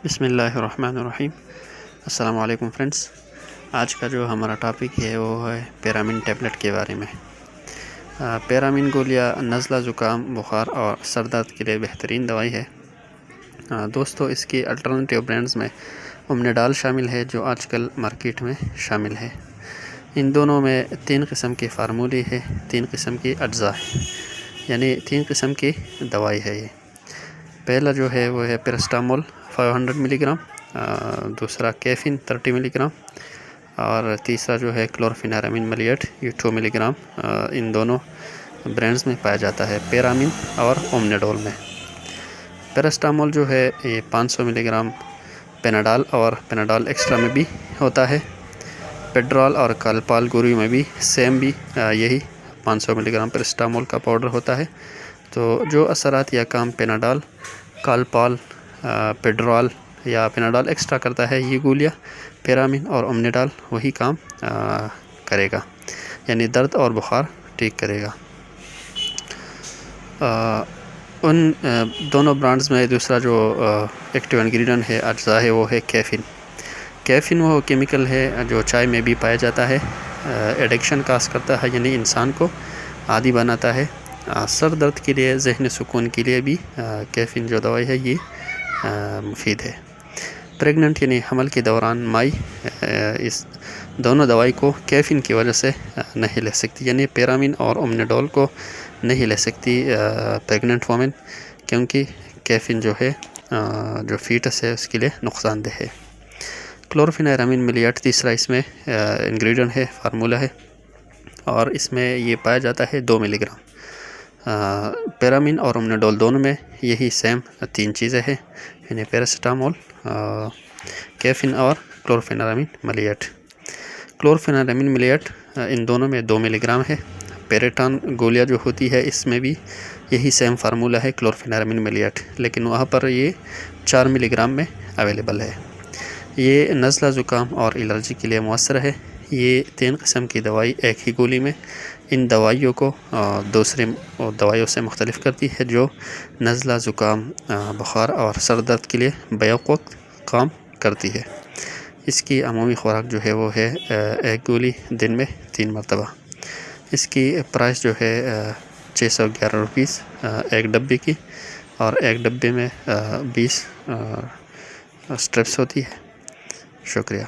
بسم اللہ الرحمن الرحیم۔ السلام علیکم فرینڈس، آج کا جو ہمارا ٹاپک ہے وہ ہے پیرامین ٹیبلٹ کے بارے میں۔ پیرامین گولیاں نزلہ، زکام، بخار اور سر درد کے لیے بہترین دوائی ہے۔ دوستو، اس کی الٹرنیٹیو برانڈز میں اومنیڈال شامل ہے جو آج کل مارکیٹ میں شامل ہے۔ ان دونوں میں 3 قسم کے فارمولے ہے، 3 قسم کی اجزاء ہے، یعنی 3 قسم کی دوائی ہے۔ یہ پہلا جو ہے وہ ہے پیراسٹامول 500 ملی گرام، دوسرا کیفین 30 ملی گرام، اور تیسرا جو ہے کلورفینارامین ملیٹ یہ 2 ملی گرام۔ ان دونوں برانڈز میں پایا جاتا ہے، پیرامین اور اومنیڈول میں۔ پیراسٹامول جو ہے یہ 500 ملی گرام پیناڈال اور پیناڈال ایکسٹرا میں بھی ہوتا ہے۔ پیڈرال اور کالپال گوری میں بھی سیم بھی یہی 500 ملی گرام پیراسٹامول کا پاؤڈر ہوتا ہے۔ تو جو اثرات یا کام پیناڈال، کالپال، پیڈرال یا پیناڈال ایکسٹرا کرتا ہے، یہ گولیاں پیرامین اور اومنیڈال وہی کام کرے گا، یعنی درد اور بخار ٹھیک کرے گا۔ ان دونوں برانڈز میں دوسرا جو ایکٹیو انگریڈینٹ ہے، اجزاء ہے، وہ ہے کیفین۔ کیفین وہ کیمیکل ہے جو چائے میں بھی پایا جاتا ہے، ایڈکشن کاز کرتا ہے، یعنی انسان کو عادی بناتا ہے۔ سر درد کے لیے، ذہنی سکون کے لیے بھی کیفین جو دوائی ہے یہ مفید ہے۔ پریگننٹ یعنی حمل کے دوران مائی اس دونوں دوائی کو کیفین کی وجہ سے نہیں لے سکتی، یعنی پیرامین اور اومنیڈول کو نہیں لے سکتی پریگننٹ وومن، کیونکہ کیفین جو ہے جو فیٹس ہے اس کے لیے نقصان دہ ہے۔ کلورفینارامین ملیٹ تیسرا اس میں انگریڈینٹ ہے، فارمولہ ہے، اور اس میں یہ پایا جاتا ہے 2 ملی گرام۔ پیرامین اور اومنیڈول دونوں میں یہی سیم 3 چیزیں ہیں، یعنی پیراسٹامول، کیفین اور کلورفینارامین ملیٹ۔ کلورفینارامین ملیٹ ان دونوں میں 2 ملی گرام ہے۔ پیریٹان گولیاں جو ہوتی ہے اس میں بھی یہی سیم فارمولہ ہے، کلورفینارامین ملیٹ، لیکن وہاں پر یہ 4 ملی گرام میں اویلیبل ہے۔ یہ نزلہ، زکام اور الرجی کے لیے مؤثر ہے۔ یہ 3 قسم کی دوائی ایک ہی گولی میں ان دوائیوں کو دوسرے دوائیوں سے مختلف کرتی ہے جو نزلہ، زکام، بخار اور سر درد کے لیے بیک وقت کام کرتی ہے۔ اس کی عمومی خوراک جو ہے وہ ہے ایک گولی دن میں 3 مرتبہ۔ اس کی پرائس جو ہے 611 روپیز ایک ڈبے کی، اور ایک ڈبے میں 20 اسٹرپس ہوتی ہے۔ شکریہ۔